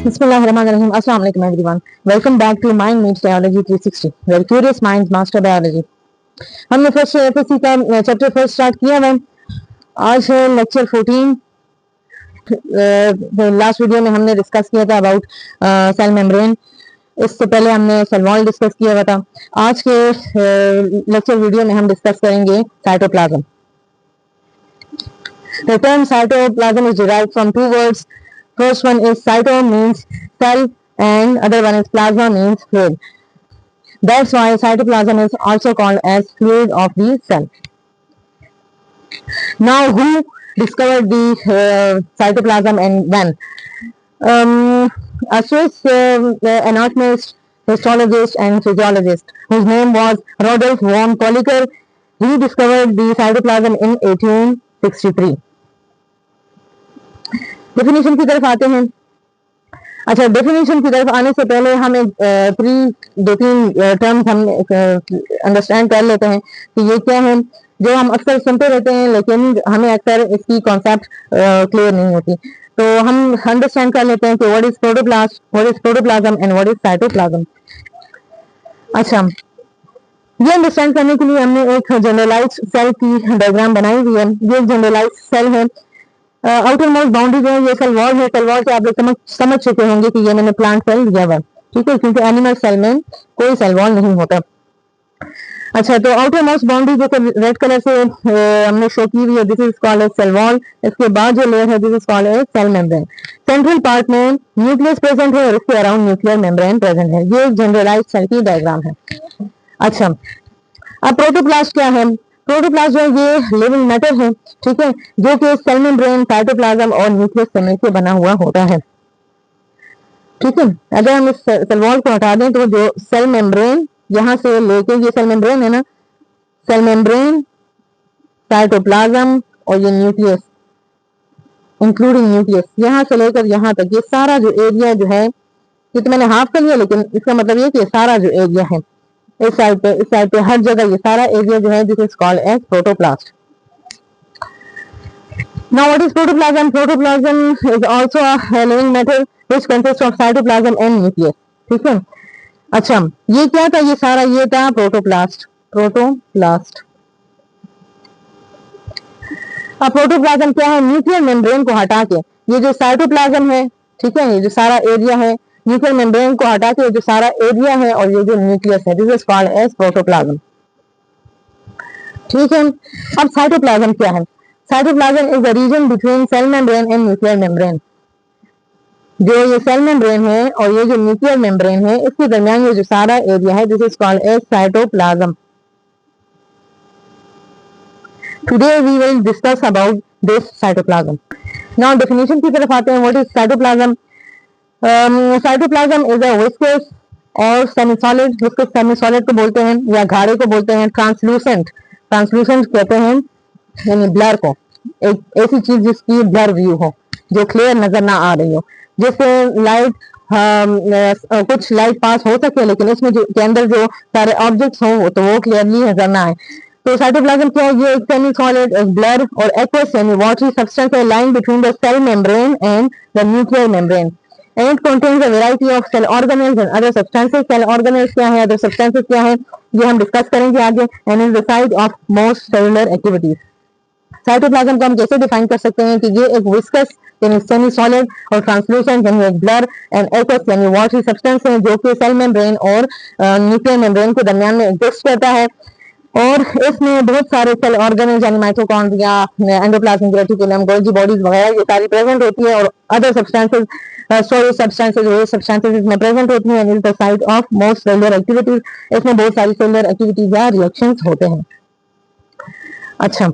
Bismillahirrahmanirrahim. Assalamu alaikum everyone. Welcome back to Mind Meets Biology 360, where curious minds master biology. हमने first FSc का chapter first start किया है। आज है lecture 14। Last video में हमने डिस्कस किया था अबाउट सेल मेम्ब्रेन। इससे पहले हमने सेल वॉल डिस्कस किया हुआ था। आज के लेक्चर वीडियो में हम डिस्कस करेंगे cytoplasm. The term cytoplasm is derived from two words. First one is cyto means cell and other one is plasma means fluid. That's why cytoplasm is also called as fluid of the cell. Now, who discovered the cytoplasm and when? A Swiss anatomist, histologist and physiologist whose name was Rodolph von Kolliker. He discovered the cytoplasm in 1863. Definition की तरफ आते हैं। अच्छा, definition की तरफ आने से पहले हम दो तीन टर्म्स हम अंडरस्टैंड कर लेते हैं कि ये क्या है, जो हम अक्सर सुनते रहते हैं लेकिन हमें अक्सर इसकी कॉन्सेप्ट क्लियर नहीं होती। तो हम अंडरस्टैंड कर लेते हैं कि what is protoplast, what is protoplasm and what is cytoplasm. अच्छा, ये अंडरस्टैंड करने के लिए हमने एक जनरलाइज्ड सेल की डायग्राम बनाई हुई है। ये एक जनरलाइज्ड सेल है। आउटर मोस्ट बाउंड्री जो है ये सेल वॉल है। सेल वॉल से आप लोग समझ चुके होंगे कि ये मैंने प्लांट सेल दिया हुआ, ठीक है, क्योंकि एनिमल सेल में कोई सेल वॉल नहीं होता। अच्छा, तो आउटर मोस्ट बाउंड्री जो रेड कलर से हमने शो की हुई है, this is called as cell wall. इसके बाद जो लेयर है this is called as cell membrane. Central part में न्यूक्लियस प्रेजेंट है और इसके अराउंड न्यूक्लियर मेम्ब्रेन प्रेजेंट है। ये एक जनरलाइज्ड सेल की डायग्राम है। अच्छा, अब प्रोटोप्लास्ट क्या है? प्रोटोप्लास्ट जो है ये लिविंग मैटर है, ठीक है, जो कि सेल मेम्ब्रेन, साइटोप्लाज्म और न्यूक्लियस से मिलकर बना हुआ होता है, ठीक है। अगर हम इस सेल वॉल को हटा दें तो जो सेल मेम्ब्रेन यहाँ से लेके, ये सेल मेम्ब्रेन है ना, सेल मेम्ब्रेन, साइटोप्लाज्म और ये न्यूक्लियस इंक्लूडिंग न्यूक्लियस, यहाँ से लेकर यहाँ तक ये सारा जो एरिया जो है, ये तो मैंने हाफ कर लिया लेकिन इसका मतलब ये कि सारा जो एरिया है इस साइड पे हर जगह ये सारा एरिया जो है this is called as protoplast. Now what is protoplasm? Protoplasm is also a living matter which consists of cytoplasm and nucleus, ठीक है। अच्छा, ये क्या था? ये सारा ये था प्रोटोप्लास्ट। प्रोटोप्लास्ट। अब प्रोटोप्लाज्म क्या है? न्यूक्लियर मेम्ब्रेन को हटा के ये जो साइटोप्लाज्म है, ठीक है, ये जो सारा एरिया है, न्यूक्लियर मेम्ब्रेन को हटा के जो सारा एरिया है और ये जो न्यूक्लियस है this is called as protoplasm, ठीक है। अब साइटोप्लाज्म क्या है? Cytoplasm is the region between cell membrane and nuclear membrane. जो ये सेल मेम्ब्रेन है और ये जो न्यूक्लियर मेम्ब्रेन है इसके दरमियान ये जो सारा एरिया है this is called as cytoplasm. Today we will discuss about this cytoplasm. Now definition की तरफ आते हैं। What is cytoplasm? Cytoplasm is a viscous और semi solid, viscous semi solid को बोलते हैं या घाड़े को बोलते हैं, ट्रांसलूसेंट, ट्रांसलूसेंट कहते हैं यानी ब्लर को, एक ऐसी चीज जिसकी ब्लर व्यू हो, जो क्लियर नजर ना आ रही हो, जिससे लाइट कुछ लाइट पास हो सके लेकिन इसमें जो के अंदर जो सारे ऑब्जेक्ट्स हो तो वो क्लियरली नजर ना आए। तो साइटोप्लाज्म क्या है? ये एक सेमी सॉलिड, एक ब्लर और एक्वस यानी वाटरी सब्सटेंस है lying between the cell membrane and the nuclear membrane and it contains a variety of cell organelles and other substances. Cell organelles क्या है, other substances क्या है, ये हम डिस्कस करेंगे आगे। and is the site of most cellular activities. Cytoplasm को हम कैसे डिफाइन कर सकते हैं कि ये एक विस्कस यानी सेमी सॉलिड और ट्रांसलूसेंट यानी एक ब्लर एंड एक्वस यानी वाटरी सब्सटेंस है जो कि सेल मेम्ब्रेन और न्यूक्लियर मेम्ब्रेन के दरमियान में एग्जिस्ट करता है और इसमें बहुत सारे सेल ऑर्गेनेल्स यानी mitochondria, endoplasmic reticulum, Golgi bodies वगैरह ये सारी प्रेजेंट होती है और अदर सब्सटेंसेस, स्टोरेज सब्सटेंसेस, वो सब्सटेंसेस इसमें प्रेजेंट होती हैं। Is the site of most cellular activities. इसमें बहुत सारी सेलुलर एक्टिविटीज या रिएक्शंस होते हैं। अच्छा,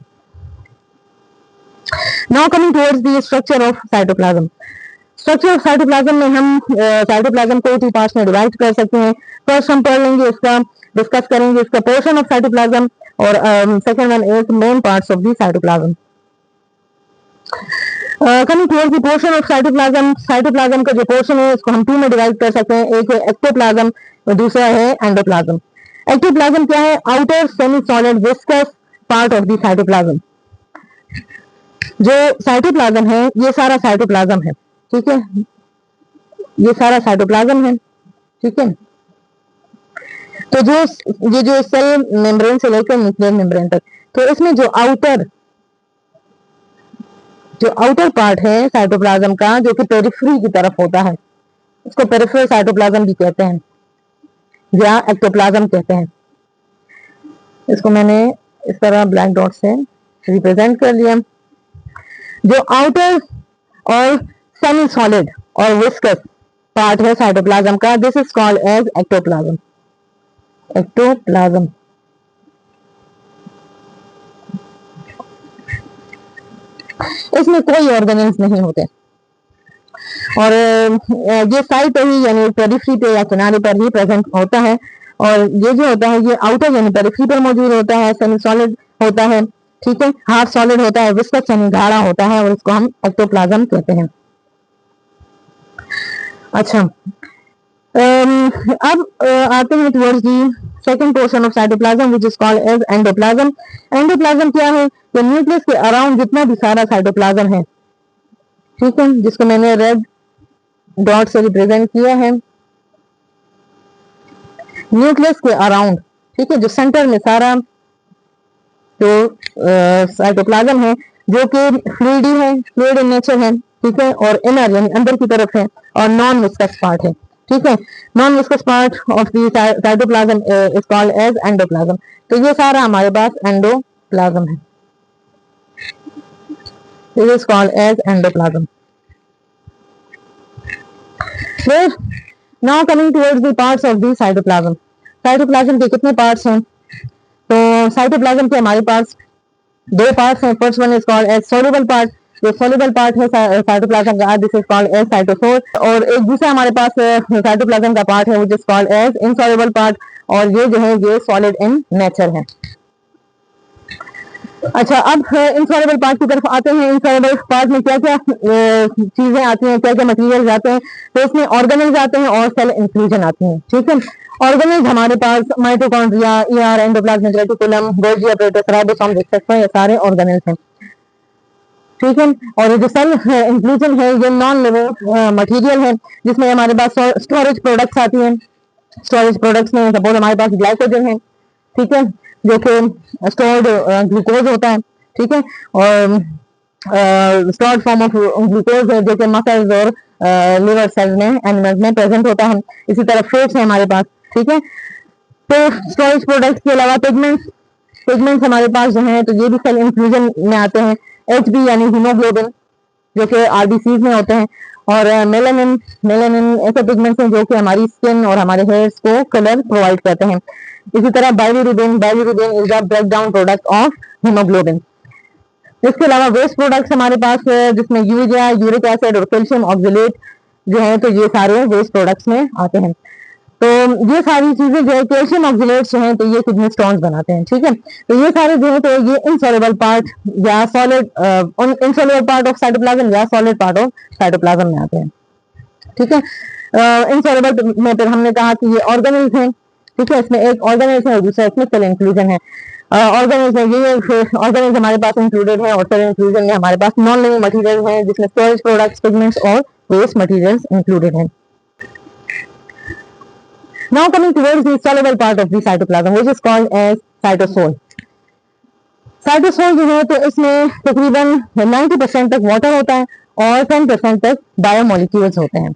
now coming towards the structure of cytoplasm. Structure of cytoplasm में हम साइटोप्लाज्म को 2 पार्ट्स में डिवाइड कर सकते हैं। फर्स्ट हम पढ़ लेंगे इसका, डिस्कस करेंगे इसका पोर्शन ऑफ साइटोप्लाज्म और second one is main parts of the cytoplasm. Coming towards the portion of cytoplasm, cytoplasm का जो पोर्शन है इसको हम 2 में डिवाइड कर सकते हैं। एक है एक्टोप्लाज्म और दूसरा है एंडोप्लाज्म। एक्टोप्लाज्म क्या है? Outer semi solid viscous part of the cytoplasm. जो साइटोप्लाज्म है ये सारा साइटोप्लाज्म है, ठीक है। ये सारा साइटोप्लाज्म है, ठीक है। तो ये जो सेल मेम्ब्रेन से लेकर न्यूक्लियर मेम्ब्रेन तक, तो इसमें जो आउटर पार्ट है साइटोप्लाज्म का, जो कि पेरिफेरी की तरफ होता है, इसको पेरिफेरल साइटोप्लाज्म भी कहते हैं या एक्टोप्लाज्म कहते हैं। इसको मैंने इस तरह ब्लैक डॉट से रिप्रेजेंट कर लिया। जो आउटर और सेमी सॉलिड और विस्कस पार्ट है साइटोप्लाज्म का, this is called as ectoplasm. Ectoplasm इसमें कोई ऑर्गेनेल्स नहीं होते, और ये साइड पे ही यानी पेरिफेरी पे या किनारे पर ही प्रेजेंट होता है। और ये जो होता है ये आउटर यानी पेरिफेरी पर मौजूद होता है, सेमी सॉलिड होता है, ठीक है, हाफ सॉलिड होता है, विस्कस यानी गाढ़ा होता है, और इसको हम एक्टोप्लाज्म कहते हैं। अच्छा, अब आते हैं towards the second portion of cytoplasm which is called as endoplasm. Endoplasm क्या है? तो न्यूक्लियस के अराउंड जितना भी सारा साइटोप्लाज्म है, ठीक है, जिसको मैंने रेड डॉट से रिप्रेजेंट किया है, न्यूक्लियस के अराउंड, ठीक है, जो सेंटर में सारा जो साइटोप्लाज्म है, जो कि फ्लूइडी है, फ्लूइड इन नेचर है, ठीक है, और इनर यानी अंदर की तरफ है, और नॉन विस्कस पार्ट है, ठीक है। Non viscous part of the cytoplasm is called as endoplasm. तो ये सारा हमारे पास एंडोप्लाज्म है, this is called as endoplasm. फिर now coming towards the parts of the cytoplasm. Cytoplasm के कितने पार्ट्स हैं? तो साइटोप्लाज्म के हमारे पास दो पार्ट्स हैं। First one is called as soluble part. जो सोल्यूबल पार्ट है साइटोप्लाज्म का, this is called as cytosol. और एक दूसरा हमारे पास साइटोप्लाज्म का पार्ट है, which is called as insoluble part, और ये जो है ये सॉलिड इन नेचर है। अच्छा, अब इनसॉल्युबल पार्ट की तरफ आते हैं। इनसॉल्युबल पार्ट में क्या क्या चीजें आती हैं, क्या क्या मटेरियल आते हैं? तो इसमें ऑर्गेनेल्स आते हैं और सेल इंक्लूजन आती हैं, ठीक है। ऑर्गेनेल्स हमारे पास mitochondria, ER, endoplasmic reticulum, Golgi apparatus, ribosome, etcetera, ये सारे ऑर्गेनेल्स हैं, ठीक है। और जो सेल इंक्लूजन है ये नॉन लिविंग मटेरियल है, जिसमें हमारे पास स्टोरेज प्रोडक्ट्स आती हैं। स्टोरेज प्रोडक्ट्स में सपोज हमारे पास ग्लाइकोजन है, ठीक है, जो कि स्टोर्ड ग्लूकोज होता है, ठीक है, और स्टोर्ड फॉर्म ऑफ ग्लूकोज है जो कि मसल्स और लिवर सेल्स में, एनिमल्स में प्रेजेंट होता है। इसी तरह फ्रूट्स है हमारे पास, ठीक है। तो स्टोरेज प्रोडक्ट्स के अलावा पिगमेंट्स हमारे पास जो है, तो ये भी सेल इंक्लूजन में आते हैं। HB यानी हीमोग्लोबिन, जो कि आरबीसीज में होते हैं, और मेलानिन ऐसे पिगमेंट्स हैं जो कि हमारी स्किन और हमारे हेयर्स को कलर प्रोवाइड करते हैं। इसी तरह bilirubin is the break down product of haemoglobin. इसके अलावा वेस्ट प्रोडक्ट्स हमारे पास जिसमें यूरिया, यूरिक एसिड और कैल्शियम ऑक्सलेट जो है, तो ये सारे वेस्ट प्रोडक्ट्स में आते हैं। तो ये सारी चीजें जो है, कैल्शियम ऑक्सलेट्स जो हैं, तो ये किडनी स्टोन्स बनाते हैं, ठीक है। तो ये सारे जो है, तो ये इनसॉल्युबल पार्ट या solid insoluble part of cytoplasm या सॉलिड पार्ट ऑफ साइटोप्लाज्म में आते हैं, ठीक है। इनसॉल्युबल में फिर हमने कहा कि ये ऑर्गेनेल्स हैं, ठीक है, इसमें एक ऑर्गेनेल्स है और दूसरा इसमें सेल इंक्लूजन है। ऑर्गेनेल्स में ये ऑर्गेनेल्स हमारे पास इंक्लूडेड है, और सेल इंक्लूजन में हमारे पास नॉन लिविंग मटेरियल है, जिसमें स्टोरेज प्रोडक्ट्स, पिगमेंट्स और वेस्ट मटेरियल्स इंक्लूडेड हैं। Now coming towards the soluble part of the cytoplasm, which is called as cytosol. Cytosol जो है, तो इसमें तकरीबन 90% तक वाटर होता है और 10% तक बायोमोलिक्यूल्स होते हैं,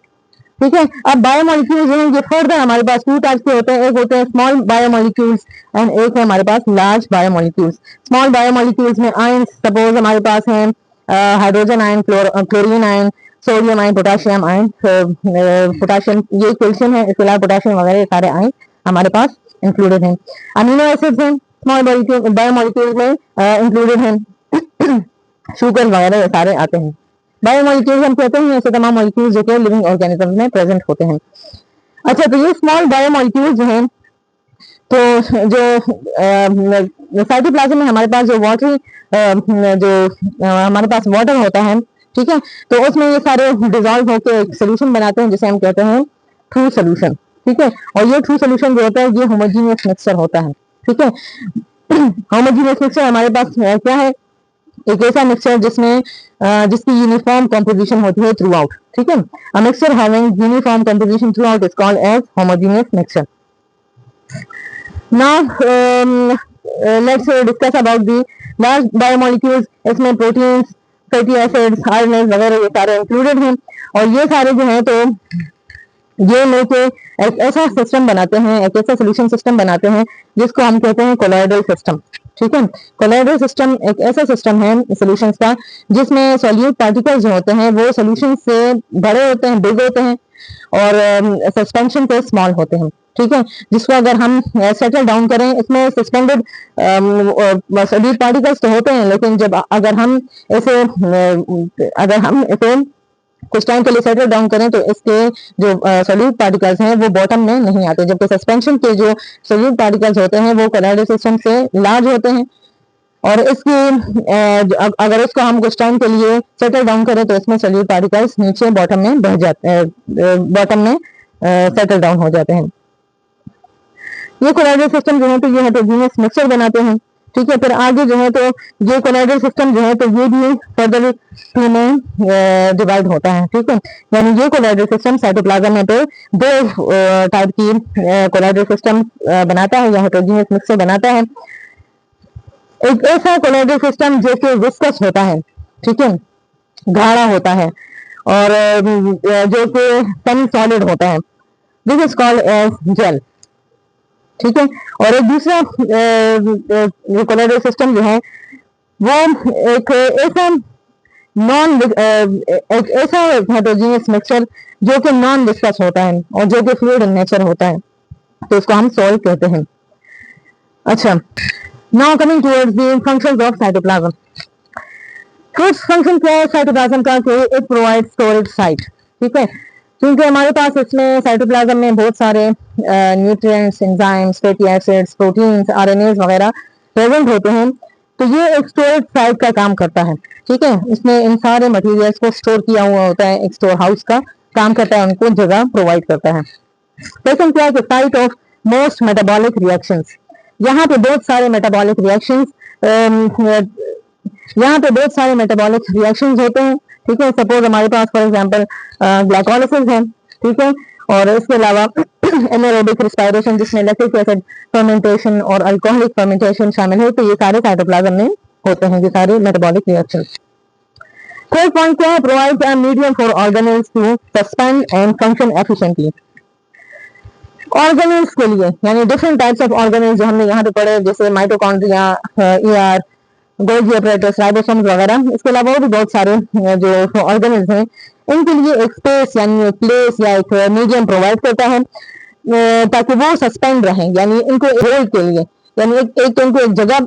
ठीक है। अब बायोमोलिक्यूल्स जो हैं, ये फर्दर हमारे पास टू टाइप्स के होते हैं। एक होते हैं स्मॉल बायोमोलिक्यूल्स एंड एक है हमारे पास लार्ज बायोमोलिक्यूल्स। स्मॉल बायोमोलिक्यूल्स में आयन सपोज हमारे पास हैं hydrogen ion, chlorine ion, sodium ion, potassium ion, potassium ये कैल्शियम है, इसके अलावा पोटाशियम वगैरह सारे आयन हमारे पास इंक्लूडेड हैं। अमीनो एसिड्स हैं स्मॉल बायोमोलिक्यूल्स में इंक्लूडेड हैं, शुगर वगैरह सारे आते हैं। बायोमोलिक्यूल्स हम कहते हैं ऐसे तमाम मॉलिक्यूल्स जो कि लिविंग ऑर्गेनिज्म में प्रेजेंट होते हैं। अच्छा, तो ये स्मॉल बायोमोलिक्यूल्स जो हैं, तो जो साइटोप्लाज्म में हमारे पास जो वाटर जो हमारे पास वाटर होता है, ठीक है, तो उसमें ये सारे डिजॉल्व होकर एक सोल्यूशन बनाते हैं जिसे हम कहते हैं ट्रू सोल्यूशन, ठीक है। और ये ट्रू सोल्यूशन जो होता है ये होमोजीनियस मिक्सचर होता है, ठीक है। होमोजीनियस मिक्सचर हमारे पास क्या है? एक ऐसा मिक्सचर जिसमें जिसकी यूनिफॉर्म कंपोजिशन होती है थ्रू आउट, ठीक है। A mixture having uniform composition throughout is called as homogeneous mixture. Now let's discuss about the large biomolecules. इसमें प्रोटीन्स, फैटी एसिड्स, आरएनएस वगैरह ये सारे इंक्लूडेड हैं, और ये सारे जो हैं तो ये मिलके एक ऐसा सिस्टम बनाते हैं, एक ऐसा सोल्यूशन सिस्टम बनाते हैं जिसको हम कहते हैं कोलॉइडल सिस्टम, ठीक है। कोलॉइडल सिस्टम एक ऐसा सिस्टम है सॉल्यूशंस का जिसमें सॉल्यूट पार्टिकल्स जो होते हैं वो सॉल्यूशन से बड़े होते हैं, बिग होते हैं, और सस्पेंशन पे स्मॉल होते हैं, ठीक है। जिसको अगर हम सेटल डाउन करें, इसमें सस्पेंडेड सॉल्यूट पार्टिकल्स तो होते हैं, लेकिन जब अगर हम इसे कुछ टाइम के लिए सेटल डाउन करें तो इसके जो सोल्यूट पार्टिकल्स हैं वो बॉटम में नहीं आते, जबकि सस्पेंशन के जो सोल्यूट पार्टिकल्स होते हैं वो कोलॉइडल सिस्टम से लार्ज होते हैं, और इसकी अगर इसको हम कुछ टाइम के लिए सेटल डाउन करें तो इसमें सोल्यूट पार्टिकल्स नीचे बॉटम में बह जाते हैं, बॉटम में सेटल डाउन हो जाते हैं। ये कोलॉइडल सिस्टम जो है तो ये हेटेरोजेनियस मिक्सचर बनाते हैं, ठीक है। फिर आगे जो है तो ये कोलॉइडल सिस्टम जो है तो ये भी फर्दर टू में डिवाइड होता है, ठीक है। यानी ये कोलॉइडल सिस्टम साइटोप्लाज्म में तो दो टाइप की कोलॉइडल सिस्टम बनाता है या हेटेरोजेनियस मिक्सचर बनाता है। एक ऐसा कोलॉइडल सिस्टम जो कि विस्कस होता है, ठीक है, गाढ़ा होता है, और जो कि सेमी सॉलिड होता है, this is called as gel, ठीक है। और एक दूसरा कोलॉइडल सिस्टम जो है वो एक ऐसा हेटेरोजेनियस मिक्सचर जो कि नॉन विस्कस होता है और जो कि फ्लूइड इन नेचर होता है, तो इसको हम सॉइल कहते हैं। अच्छा, now coming towards the functions of cytoplasm. First function क्या है साइटोप्लाज्म का कि इट प्रोवाइड स्टोरेज साइट, ठीक है। क्योंकि हमारे पास इसमें साइटोप्लाज्म में बहुत सारे nutrients, enzymes, fatty acids, proteins, RNS वगैरह प्रेजेंट होते हैं, तो ये एक स्टोरेज साइट का काम करता है, ठीक है। इसमें इन सारे मटेरियल्स को स्टोर किया हुआ होता है, एक स्टोर हाउस का काम करता है, उनको जगह प्रोवाइड करता है। सेकंड क्या है कि site of most metabolic reactions. यहाँ पे बहुत सारे मेटाबॉलिक रिएक्शंस होते हैं, ठीक है। सपोज हमारे पास फॉर एग्जांपल ग्लाइकोलाइसिस है, ठीक है, और इसके अलावा एनारोबिक रेस्पिरेशन जिसमें लैक्टिक एसिड फर्मेंटेशन और अल्कोहलिक फर्मेंटेशन शामिल है, तो ये सारे साइटोप्लाज्म में होते हैं, ये सारे मेटाबॉलिक रिएक्शंस। थर्ड पॉइंट क्या है, provide a medium for organelles to suspend and function efficiently. Organelles के लिए यानी डिफरेंट टाइप्स ऑफ ऑर्गेनेल्स जो हमने यहाँ पे पढ़े, जैसे mitochondria, ER, Golgi apparatus, ribosomes वगैरह, इसके अलावा और भी बहुत सारे जो ऑर्गेनेल्स हैं, इनके लिए एक स्पेस यानी एक प्लेस या एक मीडियम प्रोवाइड करता है ताकि वो सस्पेंड रहें, यानी इनको होल्ड के लिए, यानी एक इनको एक जगह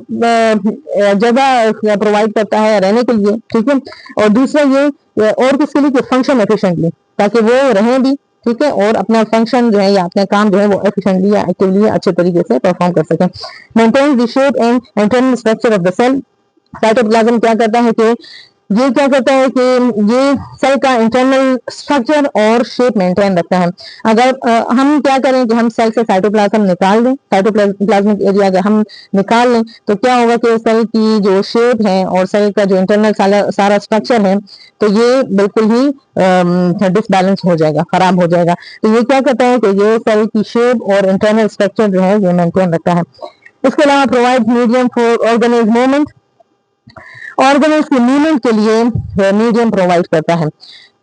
प्रोवाइड करता है रहने के लिए, ठीक है। और दूसरा ये और किसके लिए, फंक्शन एफिशिएंटली, ताकि वो रहें भी, ठीक है, और अपना फंक्शन जो है या अपना काम जो है वो एफिशिएंटली या एक्टिवली अच्छे तरीके से परफॉर्म कर सकें। Maintain the shape and internal structure of the cell. Cytoplasm क्या करता है कि ये सेल का इंटरनल स्ट्रक्चर और शेप मेंटेन रखता है। अगर हम क्या करें कि हम सेल से साइटोप्लाज्म निकाल दें, साइटोप्लाज्मिक एरिया अगर हम निकाल लें, तो क्या होगा कि सेल की जो शेप है और सेल का जो इंटरनल सारा स्ट्रक्चर है, तो ये बिल्कुल ही डिसबैलेंस हो जाएगा, खराब हो जाएगा। तो ये क्या करता है कि ये सेल की शेप और इंटरनल स्ट्रक्चर जो है ये मेंटेन रखता है। इसके अलावा provide medium for organelles movement. Organelles के मूवमेंट के लिए मीडियम प्रोवाइड करता है।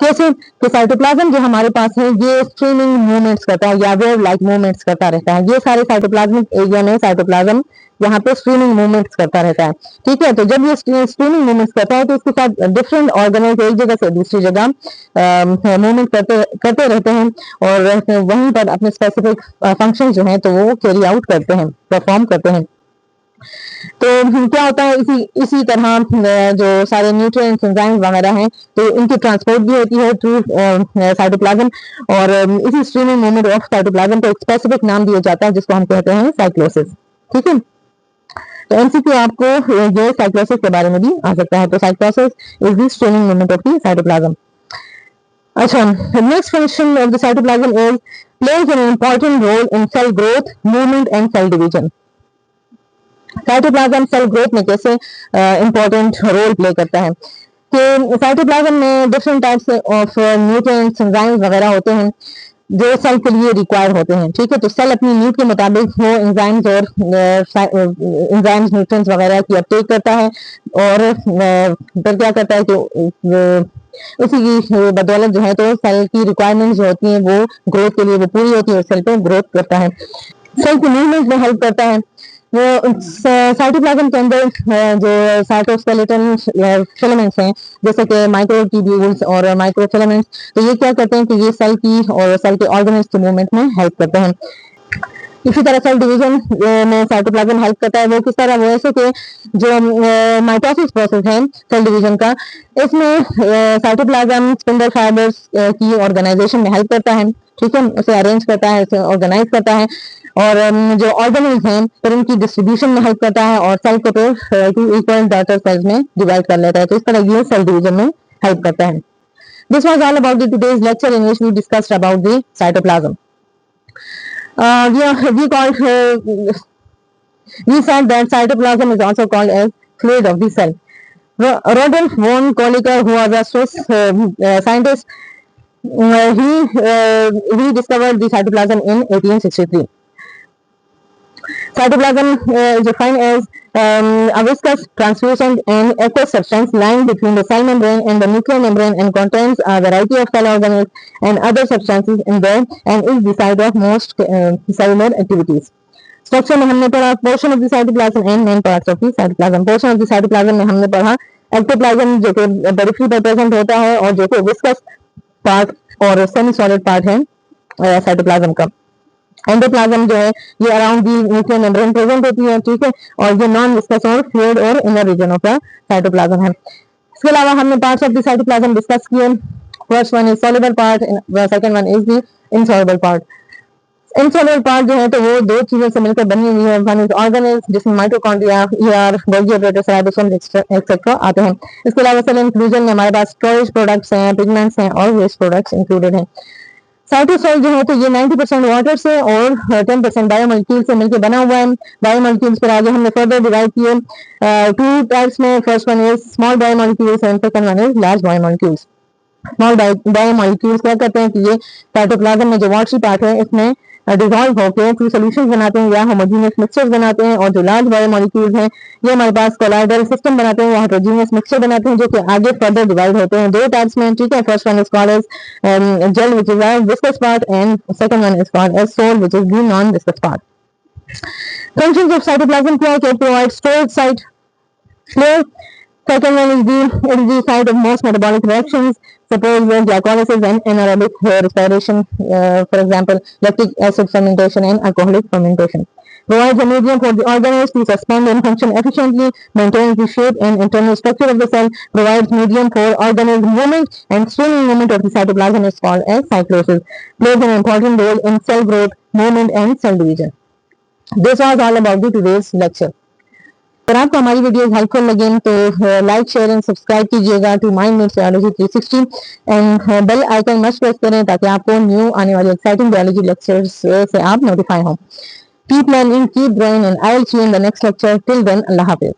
कैसे कि साइटोप्लाज्म जो हमारे पास है ये स्ट्रीमिंग मूवमेंट्स करता है या वेव लाइक मूवमेंट्स करता रहता है। ये सारे साइटोप्लाज्मिक एरिया में साइटोप्लाज्म यहाँ पे स्ट्रीमिंग मूवमेंट्स करता रहता है, ठीक है। तो जब ये स्ट्रीमिंग मूवमेंट्स करता है तो इसके साथ डिफरेंट ऑर्गेनेल्स एक जगह से दूसरी जगह मूवमेंट करते रहते हैं और वहीं पर अपने स्पेसिफिक फंक्शन जो है तो वो कैरी आउट करते हैं, परफॉर्म करते हैं। तो क्या होता है इसी तरह जो सारे न्यूट्रिएंट्स, एंजाइम्स वगैरह हैं, तो इनकी ट्रांसपोर्ट भी होती है थ्रू साइटोप्लाज्म, और इसी स्ट्रीमिंग मूवमेंट ऑफ साइटोप्लाज्म को एक स्पेसिफिक नाम दिया जाता है जिसको हम कहते हैं साइक्लोसिस, ठीक है। तो एमसीक्यू आपको ये साइक्लोसिस के बारे में भी आ सकता है। तो cyclosis is the streaming movement of the cytoplasm. अच्छा, next function of the cytoplasm is plays an important role in cell growth, movement and cell division. Cytoplasm cell growth में कैसे इंपॉर्टेंट रोल प्ले करता है कि cytoplasm में different types of nutrients enzymes वगैरह होते हैं जो सेल के लिए रिक्वायर होते हैं। ठीक है, तो सेल अपनी नीड के मुताबिक वो एंजाइम्स और एंजाइम्स न्यूट्रिएंट्स वगैरह की अपटेक करता है और फिर क्या करता है कि उसी की बदौलत जो है तो सेल की रिक्वायरमेंट्स जो होती हैं वो ग्रोथ के लिए वो पूरी होती है और सेल पे ग्रोथ करता है, सेल की मूवमेंट में हेल्प करता है। वो साइटोप्लाज्म के अंदर जो साइटोस्केलेटन फिलामेंट्स हैं जैसे कि माइक्रोट्यूब्यूल्स और माइक्रोफिलामेंट्स, तो ये क्या करते हैं कि ये सेल की और सेल के ऑर्गेनेल्स के मूवमेंट में हेल्प करते हैं। इसी तरह सेल डिवीजन में साइटोप्लाज्म हेल्प करता है। वो किस तरह? वो ऐसे कि जो माइटोसिस प्रोसेस है सेल डिवीजन का, इसमें साइटोप्लाज्म स्पिंडल फाइबर्स की ऑर्गेनाइजेशन में हेल्प करता है। ठीक है, उसे अरेंज करता है, उसे ऑर्गेनाइज करता है और जो ऑर्गेनल्स हैं फिर उनकी डिस्ट्रीब्यूशन में हेल्प करता है और सेल को फिर टू इक्वल डॉटर सेल्स में डिवाइड कर लेता है। तो इस तरह ये सेल डिवीजन में हेल्प करता है। This was all about the today's lecture in which we discussed about the cytoplasm. We said that cytoplasm is also called as fluid of the cell. Rodolph von Kolliker, who was a Swiss scientist, he discovered the cytoplasm in 1863. Cytoplasm is defined as a viscous, translucent, and aqueous substance lying between the cell membrane and the nuclear membrane and contains a variety of cell organelles and other substances in there and is the site of most cellular activities. Structure में हमने पढ़ा portion of the cytoplasm and main parts of the cytoplasm. Portion of the cytoplasm में हमने पढ़ा ectoplasm जो कि periphery पर present होता है और जो कि विस्कस पार्ट और सेमी सॉलिड पार्ट है साइटोप्लाज्म का। एंडोप्लाज्म जो है ये around the nuclear membrane present होती है। ठीक है, और ये नॉन विस्कस और फ्लूइड और inner region of the cytoplasm है। इसके अलावा हमने parts of the cytoplasm discuss किए। First one is soluble part, second one is the insoluble part. Insoluble part जो है तो वो दो चीजों से मिलकर बनी हुई है। वन इज ऑर्गेनेल्स जिसमें mitochondria, ER, Golgi operators, ribosome etcetera आते हैं। इसके अलावा सेल इंक्लूजन में हमारे पास स्टोरेज प्रोडक्ट्स हैं, पिगमेंट्स हैं और वेस्ट प्रोडक्ट्स इंक्लूडेड हैं। साइटोसेल जो है तो ये 90% वाटर से और 10% बायोमोलिक्यूल से मिलकर बना हुआ है। बायोमोलिक्यूल्स पर आगे हमने फर्दर डिवाइड किए टू टाइप्स में। First one is small biomolecules and second one is large biomolecules. Small biomolecules क्या करते हैं कि ये साइटोप्लाज्म में जो वाटरी पार्ट है इसमें डिजॉल्व होकर टू सॉल्यूशंस बनाते हैं या होमोजेनियस मिक्सचर्स बनाते हैं। और जो लार्ज बायोमोलिक्यूल्स हैं ये हमारे पास कोलाइडल सिस्टम बनाते हैं या हेटेरोजेनियस मिक्सचर बनाते हैं जो कि आगे फर्दर डिवाइड होते हैं दो टाइप्स में। ठीक है, first one is called as gel which is a viscous part and second one is called as sol which is the non viscous part. Functions of cytoplasm क्या है कि provide storage site, flair. Second one is the site of most metabolic reactions, suppose glycolysis and anaerobic respiration, for example, lactic acid fermentation and alcoholic fermentation. Provides a medium for the organelles to suspend and function efficiently, maintains the shape and internal structure of the cell, provides medium for organelle movement and streaming movement of the cytoplasm is called as cyclosis, plays an important role in cell growth, movement and cell division. This was all about the today's lecture. अगर आपको हमारी videos helpful लगे तो like, share and subscribe कीजिएगा to mind meds biology 360 and bell icon must press करें ताकि आपको new आने वाले एक्साइटिंग बायोलॉजी लेक्चर्स से आप नोटिफाई हों। Keep learning, keep growing and I will see you in the next lecture. Till then, अल्लाह हाफिज।